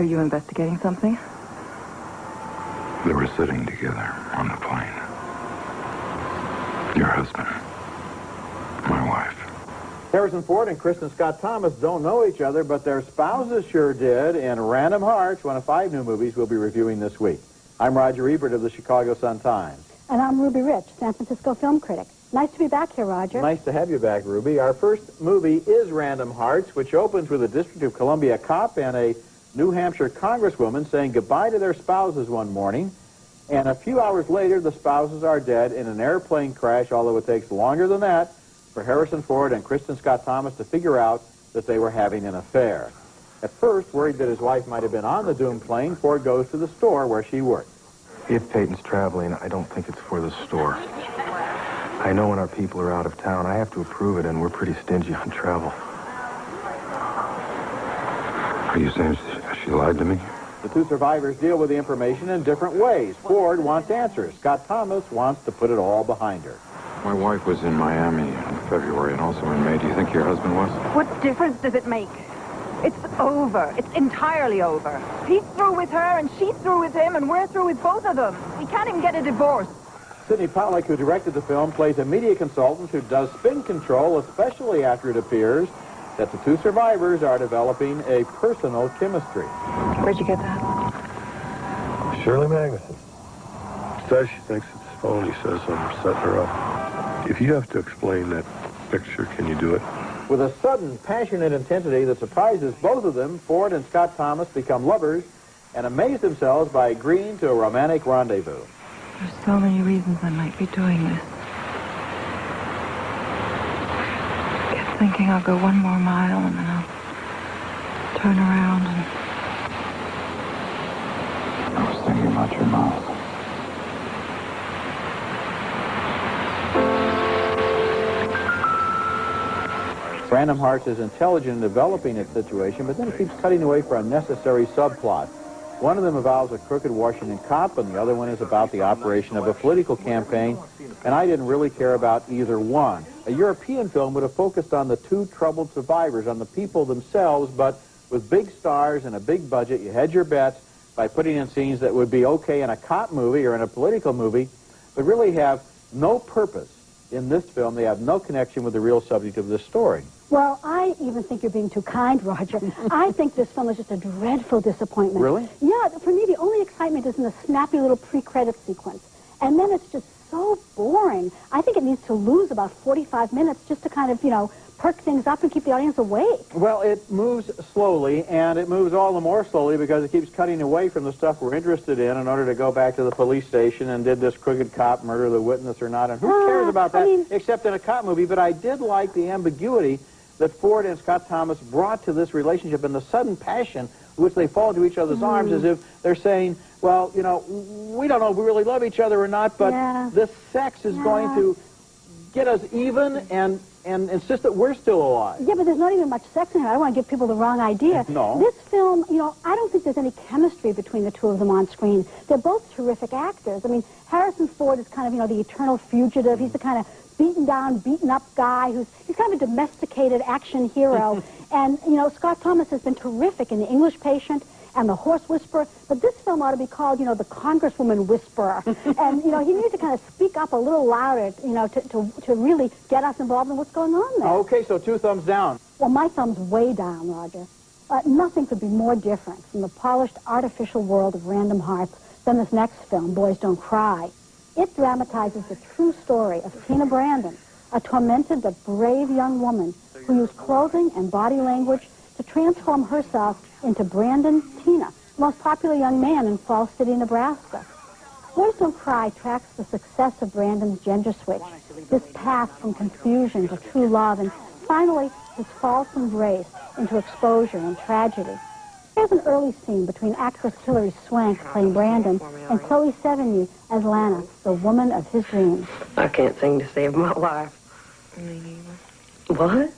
Are you investigating something? They were sitting together on the plane. Your husband. My wife. Harrison Ford and Kristen Scott Thomas don't know each other, but their spouses sure did in Random Hearts, one of 5 new movies we'll be reviewing this week. I'm Roger Ebert of the Chicago Sun-Times. And I'm Ruby Rich, San Francisco film critic. Nice to be back here, Roger. Nice to have you back, Ruby. Our first movie is Random Hearts, which opens with a District of Columbia cop and a New Hampshire congresswoman saying goodbye to their spouses one morning. And a few hours later, the spouses are dead in an airplane crash, although it takes longer than that for Harrison Ford and Kristen Scott Thomas to figure out that they were having an affair. At first, worried that his wife might have been on the doomed plane, Ford goes to the store where she worked. If Peyton's traveling, I don't think it's for the store. I know when our people are out of town, I have to approve it, and we're pretty stingy on travel. Are you saying she lied to me? The 2 survivors deal with the information in different ways. Ford wants answers. Scott Thomas wants to put it all behind her. My wife was in Miami in February and also in May. Do you think your husband was? What difference does it make? It's over. It's entirely over. He's through with her, and she's through with him, and we're through with both of them. He can't even get a divorce. Sidney Pollack, who directed the film, plays a media consultant who does spin control, especially after it appears that the 2 survivors are developing a personal chemistry. Where'd you get that? Shirley Magnuson. Says she thinks it's phony. Says I'm setting her up. If you have to explain that picture, can you do it? With a sudden, passionate intensity that surprises both of them, Ford and Scott Thomas become lovers and amaze themselves by agreeing to a romantic rendezvous. There's so many reasons I might be doing this. I kept thinking I'll go 1 more mile and then I'll turn around and... I was thinking about your mouth. Random Hearts is intelligent in developing its situation, but then it keeps cutting away for unnecessary subplots. One of them involves a crooked Washington cop, and the other one is about the operation of a political campaign, and I didn't really care about either one. A European film would have focused on the 2 troubled survivors, on the people themselves, but with big stars and a big budget, you hedge your bets by putting in scenes that would be okay in a cop movie or in a political movie, but really have no purpose. In this film, they have no connection with the real subject of this story. Well, I even think you're being too kind, Roger. I think this film is just a dreadful disappointment. Really? Yeah, for me, the only excitement is in the snappy little pre-credit sequence. And then it's just so boring. I think it needs to lose about 45 minutes just to kind of, perk things up and keep the audience awake. Well, it moves slowly, and it moves all the more slowly because it keeps cutting away from the stuff we're interested in order to go back to the police station and did this crooked cop murder the witness or not, and who cares about that except in a cop movie. But I did like the ambiguity that Ford and Scott Thomas brought to this relationship and the sudden passion with which they fall into each other's arms as if they're saying, well, we don't know if we really love each other or not, but this sex is going to get us even and insist that we're still alive. Yeah, but there's not even much sex in here. I don't want to give people the wrong idea. No. This film, I don't think there's any chemistry between the 2 of them on screen. They're both terrific actors. I mean, Harrison Ford is kind of, the eternal fugitive. He's the kind of beaten down, beaten up guy he's kind of a domesticated action hero. And, Scott Thomas has been terrific in The English Patient and The Horse Whisperer, but this film ought to be called, The Congresswoman Whisperer. And, he needs to kind of speak up a little louder, to really get us involved in what's going on there. Okay, so 2 thumbs down. Well, my thumb's way down, Roger. Nothing could be more different from the polished, artificial world of Random Hearts than this next film, Boys Don't Cry. It dramatizes the true story of Tina Brandon, a tormented but brave young woman who used clothing and body language to transform herself into Brandon Tina, the most popular young man in Falls City, Nebraska. Boys Don't Cry tracks the success of Brandon's gender switch, his path from confusion to true love, and finally his false embrace into exposure and tragedy. Here's an early scene between actress Hilary Swank, playing Brandon, and Chloe Sevigny as Lana, the woman of his dreams. I can't sing to save my life. Me neither. What?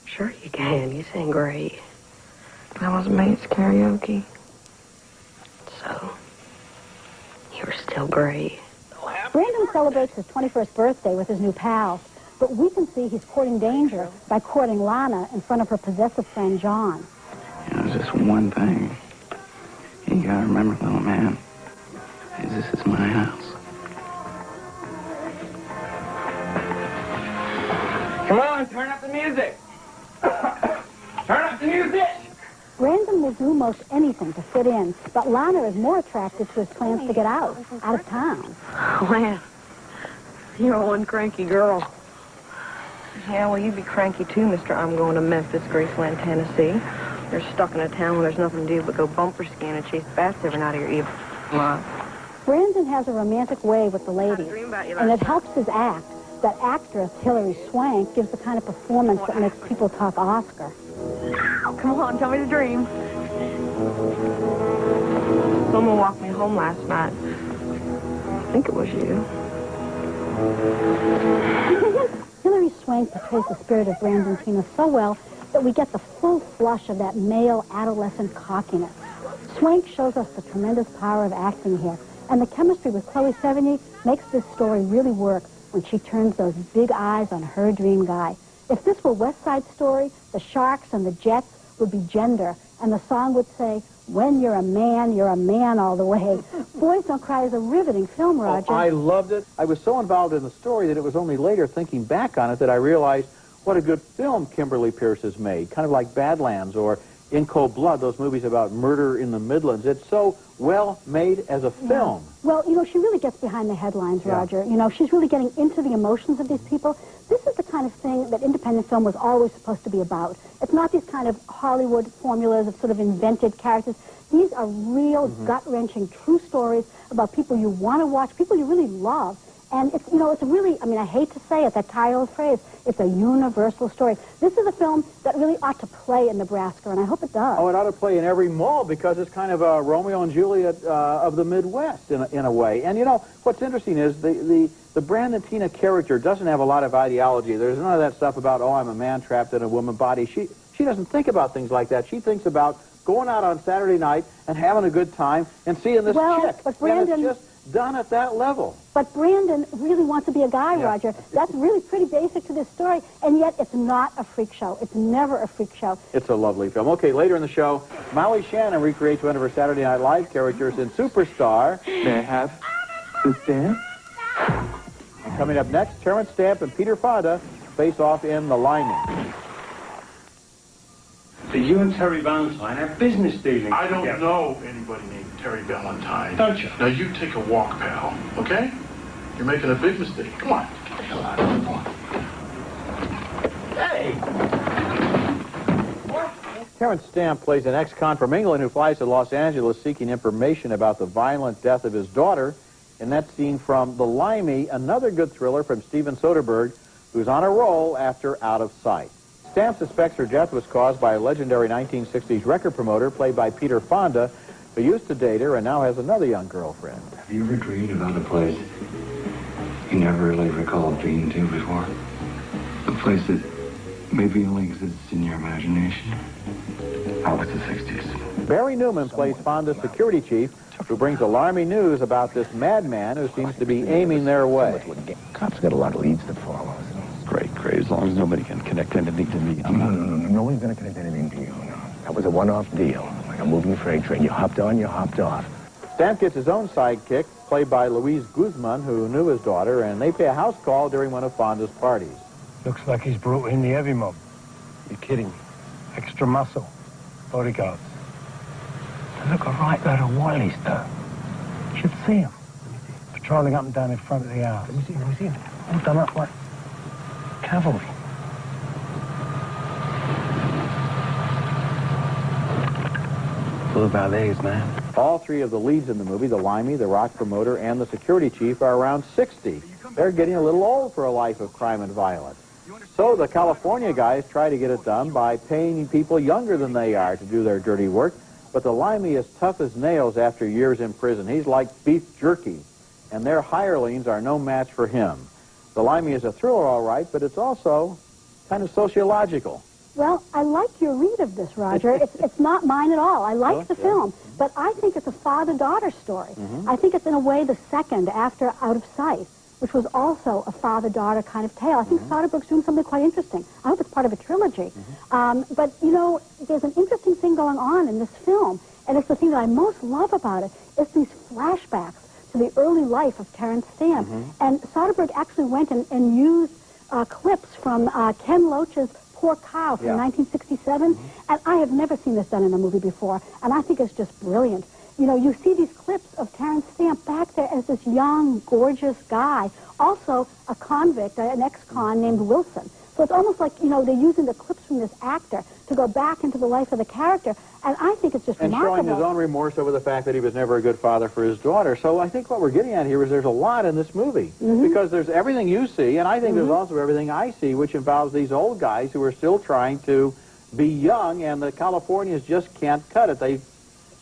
Sure you can. You sing great. That was Mate's karaoke. So, you're still great. Brandon celebrates his 21st birthday with his new pals, but we can see he's courting danger by courting Lana in front of her possessive friend John. I was just One thing you gotta remember, little man, is this is my house. Come on, turn up the music. Turn up the music. Random will do most anything to fit in, but Lana is more attracted to his plans to get out of town. Lan, you're one cranky girl. Yeah, well, you be cranky too, mister. I'm going to Memphis, Graceland, Tennessee. You're stuck in a town where there's nothing to do but go bumper skiing and chase bats every night of your Ebert. Brandon has a romantic way with the ladies, and it helps his act that actress Hilary Swank gives the kind of performance that makes people talk Oscar. Come on, tell me the dream. Someone walked me home last night. I think it was you. Hilary Swank portrays the spirit of Brandon Tina so well that we get the full flush of that male adolescent cockiness. Swank shows us the tremendous power of acting here, and the chemistry with Chloe Sevigny makes this story really work when she turns those big eyes on her dream guy. If this were West Side Story, the Sharks and the Jets would be gender, and the song would say, "When you're a man all the way." Boys Don't Cry is a riveting film, Roger. Oh, I loved it. I was so involved in the story that it was only later, thinking back on it, that I realized what a good film Kimberly Pierce has made, kind of like Badlands or In Cold Blood, those movies about murder in the Midlands. It's so well made as a film. Well, you know, she really gets behind the headlines, Roger. You know, she's really getting into the emotions of these people. This is the kind of thing that independent film was always supposed to be about. It's not these kind of Hollywood formulas of sort of invented characters. These are real, gut-wrenching, true stories about people you want to watch, people you really love. And it's, you know, it's really, I mean, I hate to say it, that tired phrase, it's a universal story. This is a film that really ought to play in Nebraska, and I hope it does. Oh, it ought to play in every mall because it's kind of a Romeo and Juliet of the Midwest in a way. And, you know, what's interesting is the Brandon Tina character doesn't have a lot of ideology. There's none of that stuff about, oh, I'm a man trapped in a woman body. She doesn't think about things like that. She thinks about going out on Saturday night and having a good time and seeing this chick. But Brandon, and it's just done at that level. But Brandon really wants to be a guy, Roger. That's really pretty basic to this story, and yet it's not a freak show. It's never a freak show. It's a lovely film. Okay, later in the show, Molly Shannon recreates one of her Saturday Night Live characters in Superstar. May I have this dance? And coming up next, Terrence Stamp and Peter Fonda face off in The Limey. So you and Terry Valentine have business dealings. I don't know anybody named Terry Valentine. Don't you? Now you take a walk, pal, okay? You're making a big mistake. Come on. Get the hell out of here. Come on. Hey! Terrence Stamp plays an ex-con from England who flies to Los Angeles seeking information about the violent death of his daughter. And that's seen from The Limey, another good thriller from Steven Soderbergh, who's on a roll after Out of Sight. Stamp suspects her death was caused by a legendary 1960s record promoter played by Peter Fonda, who used to date her and now has another young girlfriend. Have you ever dreamed about a place you never really recalled being to before? A place that maybe only exists in your imagination? How was the 60s? Barry Newman plays Fonda's security chief, who brings alarming news about this madman who seems to be aiming their way. Cops got a lot of leads to follow. Great, as long as nobody can connect anything to me. No. No one's going to connect anything to you, no. That was a one-off deal, like a moving freight train. You hopped on, you hopped off. Stamp gets his own sidekick, played by Luis Guzman, who knew his daughter, and they pay a house call during one of Fonda's parties. Looks like he's brought in the heavy mob. You're kidding me. Extra muscle. Bodyguards. They look a right load of willies, though. You should see them. Patrolling up and down in front of the house. Let me see them. All done up like cavalry. Full of valets, man. All three of the leads in the movie, the Limey, the rock promoter, and the security chief, are around 60. They're getting a little old for a life of crime and violence. So the California guys try to get it done by paying people younger than they are to do their dirty work. But the Limey is tough as nails after years in prison. He's like beef jerky, and their hirelings are no match for him. The Limey is a thriller, all right, but it's also kind of sociological. Well, I like your read of this, Roger. It's not mine at all. I like the film, but I think it's a father-daughter story. I think it's, in a way, the second after Out of Sight, which was also a father-daughter kind of tale. I think Soderbergh's doing something quite interesting. I hope it's part of a trilogy. But, you know, there's an interesting thing going going on in this film. And it's the thing that I most love about it. It's these flashbacks to the early life of Terence Stamp. And Soderbergh actually went and used clips from Ken Loach's Poor Cow from 1967. And I have never seen this done in a movie before. And I think it's just brilliant. You know, you see these clips of Terence Stamp back there as this young, gorgeous guy. Also a convict, an ex-con named Wilson. So it's almost like, you know, they're using the clips from this actor to go back into the life of the character. And I think it's just remarkable. And showing his own remorse over the fact that he was never a good father for his daughter. So I think what we're getting at here is there's a lot in this movie. Because there's everything you see, and I think there's also everything I see, which involves these old guys who are still trying to be young, and the Californians just can't cut it. They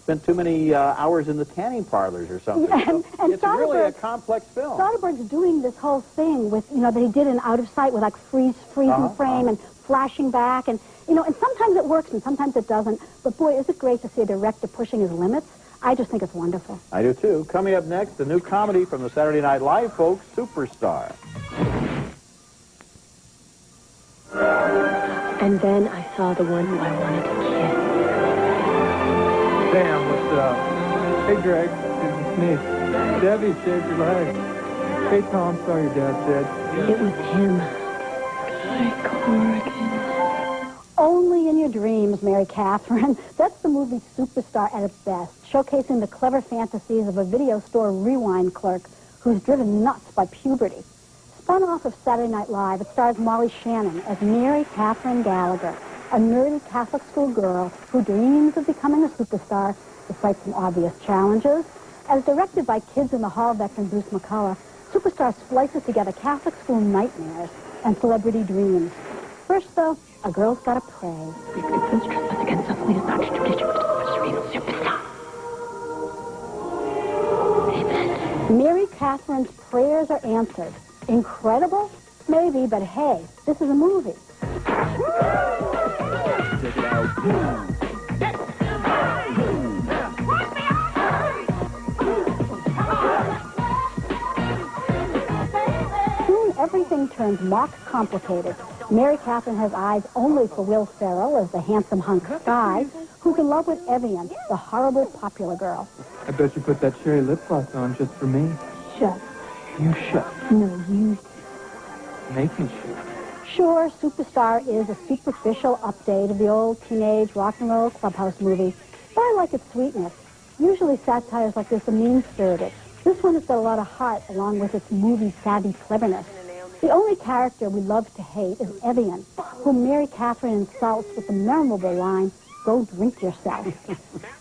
spent too many hours in the tanning parlors or something. And it's really a complex film. Soderbergh's doing this whole thing with, you know, that he did in Out of Sight with like freezing frame and flashing back. And, you know, and sometimes it works and sometimes it doesn't. But boy, is it great to see a director pushing his limits. I just think it's wonderful. I do too. Coming up next, the new comedy from the Saturday Night Live folks, Superstar. And then I saw the one who I wanted to kiss. Sam, what's up? Hey, Greg. It's me. Debbie shaved your leg. Hey, Tom, sorry your dad said. It was him. Like Oregon. Only in Your Dreams, Mary Catherine. That's the movie Superstar at its best, showcasing the clever fantasies of a video store rewind clerk who's driven nuts by puberty. Spun off of Saturday Night Live, it stars Molly Shannon as Mary Catherine Gallagher, a nerdy Catholic school girl who dreams of becoming a superstar despite some obvious challenges. As directed by Kids in the Hall veteran Bruce McCullough, Superstar splices together Catholic school nightmares and celebrity dreams. First, though, a girl's gotta pray. Mary Catherine's prayers are answered. Incredible? Maybe, but hey, this is a movie. Soon everything turns mock complicated. Mary Catherine has eyes only for Will Ferrell as the handsome hunk Sky, who's in love with Evian, the horrible popular girl. I bet you put that cherry lip gloss on just for me. Shut. You shut. No, you. Making sure. Sure, Superstar is a superficial update of the old teenage rock and roll clubhouse movie, but I like its sweetness. Usually satires like this are mean-spirited. This one has got a lot of heart along with its movie-savvy cleverness. The only character we love to hate is Evian, whom Mary Catherine insults with the memorable line, "Go drink yourself."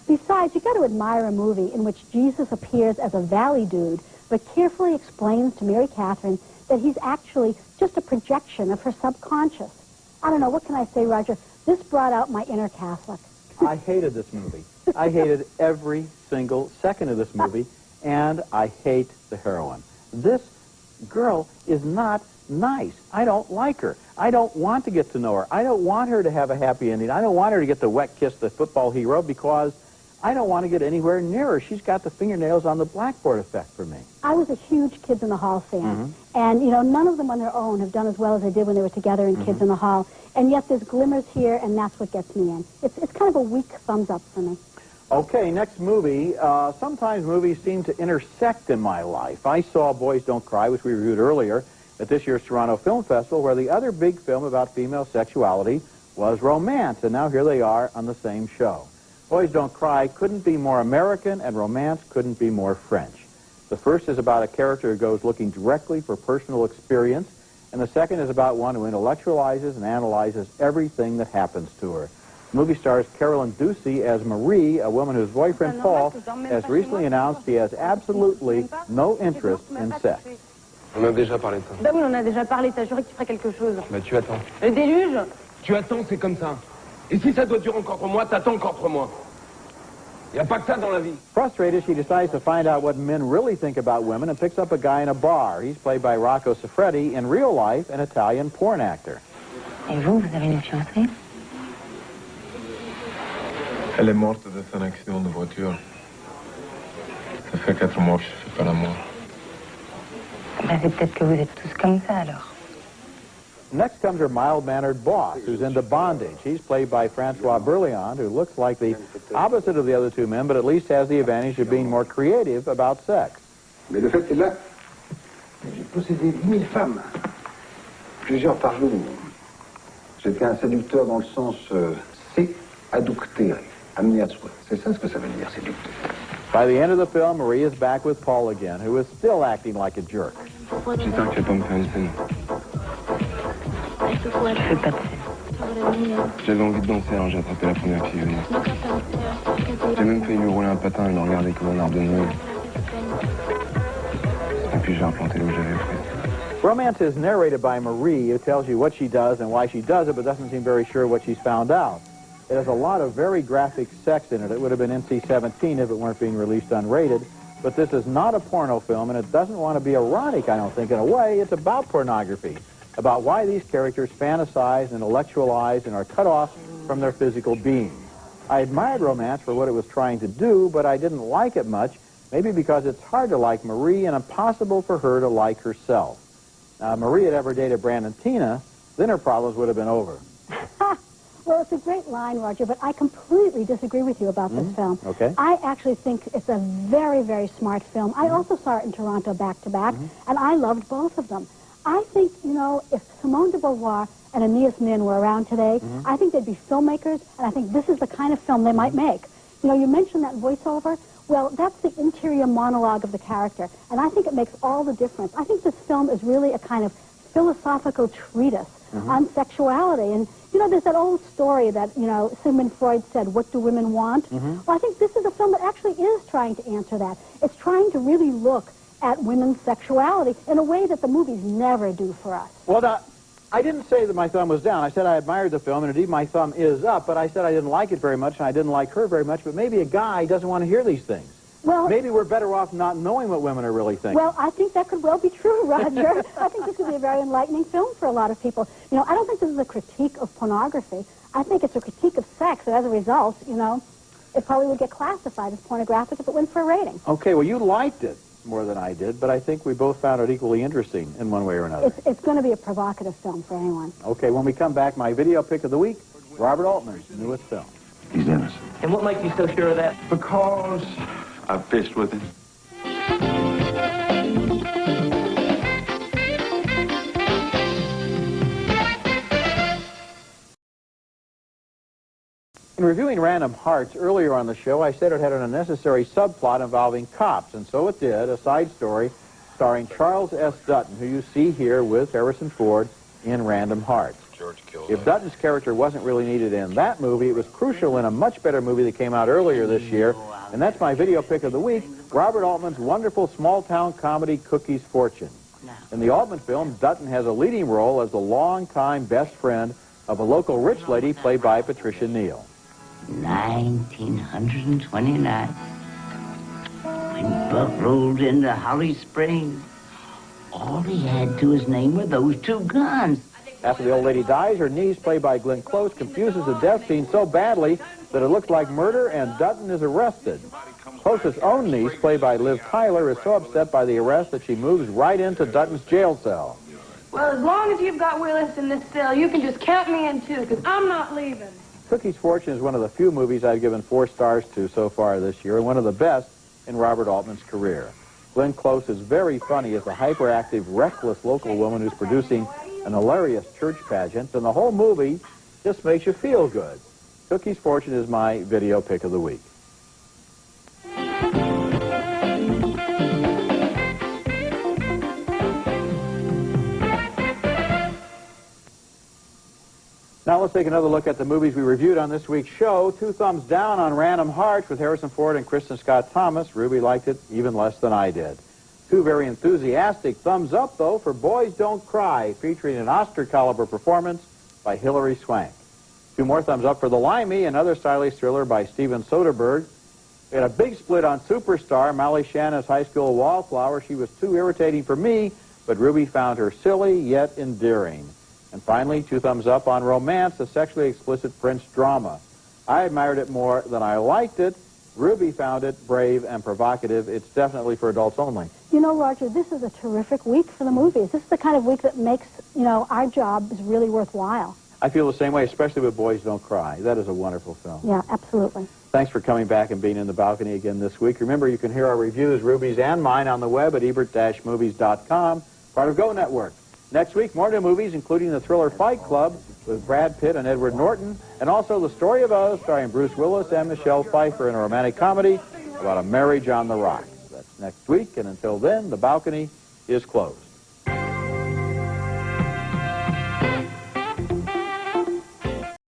Besides, you got to admire a movie in which Jesus appears as a valley dude, but carefully explains to Mary Catherine that he's actually just a projection of her subconscious. I don't know, what can I say, Roger? This brought out my inner Catholic. I hated this movie. I hated every single second of this movie, and I hate the heroine. This girl is not nice. I don't like her. I don't want to get to know her. I don't want her to have a happy ending. I don't want her to get the wet kiss the football hero because I don't want to get anywhere near her. She's got the fingernails on the blackboard effect for me. I was a huge Kids in the Hall fan. And, you know, none of them on their own have done as well as they did when they were together in Kids in the Hall. And yet there's glimmers here, and that's what gets me in. It's kind of a weak thumbs up for me. Okay, next movie. Sometimes movies seem to intersect in my life. I saw Boys Don't Cry, which we reviewed earlier, at this year's Toronto Film Festival, where the other big film about female sexuality was Romance. And now here they are on the same show. Boys Don't Cry couldn't be more American, and Romance couldn't be more French. The first is about a character who goes looking directly for personal experience, and the second is about one who intellectualizes and analyzes everything that happens to her. The movie stars Carolyn Ducey as Marie, a woman whose boyfriend, Paul, has recently announced he has absolutely no interest in sex. On a déjà parlé de ça. Ben oui, on a déjà parlé, t'as juré que tu ferais quelque chose. Bah tu attends. Le déluge? Tu attends, c'est comme ça. Et si ça doit durer encore 3 mois, t'attends encore 3 mois. Y a pas que ça dans la vie. Frustrated, she decides to find out what men really think about women and picks up a guy in a bar. He's played by Rocco Siffredi, in real life an Italian porn actor. Et vous avez une fiancée? Elle est morte de son accident de voiture. Ça fait 4 mois que je fais pas l'amour. Ben, c'est peut-être que vous êtes tous comme ça, alors. Next comes her mild-mannered boss, who's into bondage. He's played by Francois Berliand, who looks like the opposite of the other two men, but at least has the advantage of being more creative about sex. Mais le fait est là. J'ai possédé 10 000 femmes. Plusieurs par jour. J'étais un séducteur dans le sens séductere, amené à soi. C'est ça ce que ça veut dire, séducteur. By the end of the film, Marie is back with Paul again, who is still acting like a jerk. J'espère que tu vas pas me faire une scène. Je fais pas de scène. J'avais envie de danser, alors j'ai attrapé la première fille venue. J'ai même failli lui rouler un patin et le regarder comme un arbre de Noël. Et puis j'ai replanté là où j'avais pris. Romance is narrated by Marie, who tells you what she does and why she does it, but doesn't seem very sure what she's found out. It has a lot of very graphic sex in it. It would have been NC-17 if it weren't being released unrated. But this is not a porno film, and it doesn't want to be erotic, I don't think. In a way, it's about pornography, about why these characters fantasize and intellectualize and are cut off from their physical being. I admired Romance for what it was trying to do, but I didn't like it much, maybe because it's hard to like Marie and impossible for her to like herself. Now, if Marie had ever dated Brandon Tina, then her problems would have been over. Well, it's a great line, Roger, but I completely disagree with you about this film. Okay. I actually think it's a very, very smart film. I also saw it in Toronto back-to-back, and I loved both of them. I think, you know, if Simone de Beauvoir and Aeneas Nin were around today, I think they'd be filmmakers, and I think this is the kind of film they might make. You know, you mentioned that voiceover. Well, that's the interior monologue of the character, and I think it makes all the difference. I think this film is really a kind of philosophical treatise on sexuality. And, you know, there's that old story that, you know, Sigmund Freud said, what do women want? Well, I think this is a film that actually is trying to answer that. It's trying to really look at women's sexuality in a way that the movies never do for us. Well, now, I didn't say that my thumb was down. I said I admired the film, and indeed my thumb is up, but I said I didn't like it very much, and I didn't like her very much, but maybe a guy doesn't want to hear these things. Well, maybe we're better off not knowing what women are really thinking. Well, I think that could well be true, Roger. I think this could be a very enlightening film for a lot of people. You know, I don't think this is a critique of pornography. I think it's a critique of sex, and as a result, you know, it probably would get classified as pornographic if it went for a rating. Okay, well, you liked it more than I did, but I think we both found it equally interesting in one way or another. It's going to be a provocative film for anyone. Okay, when we come back, my video pick of the week, Robert Altman's newest film. He's innocent. And what makes you so sure of that? Because I fished with him. In reviewing Random Hearts earlier on the show, I said it had an unnecessary subplot involving cops, and so it did, a side story starring Charles S. Dutton, who you see here with Harrison Ford in Random Hearts. If Dutton's character wasn't really needed in that movie, it was crucial in a much better movie that came out earlier this year, and that's my video pick of the week, Robert Altman's wonderful small-town comedy Cookie's Fortune. In the Altman film, Dutton has a leading role as the longtime best friend of a local rich lady played by Patricia Neal. 1929, when Buck rolled into Holly Springs, all he had to his name were those two guns. After the old lady dies, her niece, played by Glenn Close, confuses the death scene so badly that it looks like murder, and Dutton is arrested. Close's own niece, played by Liv Tyler, is so upset by the arrest that she moves right into Dutton's jail cell. Well, as long as you've got Willis in this cell, you can just count me in too, because I'm not leaving. Cookie's Fortune is one of the few movies I've given 4 stars to so far this year, and one of the best in Robert Altman's career. Glenn Close is very funny as a hyperactive, reckless local woman who's producing an hilarious church pageant, and the whole movie just makes you feel good. Cookie's Fortune is my video pick of the week. Now let's take another look at the movies we reviewed on this week's show. 2 thumbs down on Random Hearts with Harrison Ford and Kristen Scott Thomas. Ruby liked it even less than I did. 2 very enthusiastic thumbs up, though, for Boys Don't Cry, featuring an Oscar-caliber performance by Hilary Swank. 2 more thumbs up for The Limey, another stylish thriller by Steven Soderbergh. We had a big split on Superstar, Molly Shanna's high school wallflower. She was too irritating for me, but Ruby found her silly yet endearing. And finally, 2 thumbs up on Romance, a sexually explicit French drama. I admired it more than I liked it. Ruby found it brave and provocative. It's definitely for adults only. You You know, Roger, this is a terrific week for the movies. This is the kind of week that makes, our job is really worthwhile. I feel the same way, especially with Boys Don't Cry. That is a wonderful film. Yeah, absolutely. Thanks for coming back and being in the balcony again this week. Remember, you can hear our reviews, Ruby's and mine, on the web at ebert-movies.com, part of Go Network. Next week, more new movies, including the thriller Fight Club with Brad Pitt and Edward Norton, and also The Story of Oz, starring Bruce Willis and Michelle Pfeiffer in a romantic comedy about a marriage on the rocks. That's next week, and until then, the balcony is closed.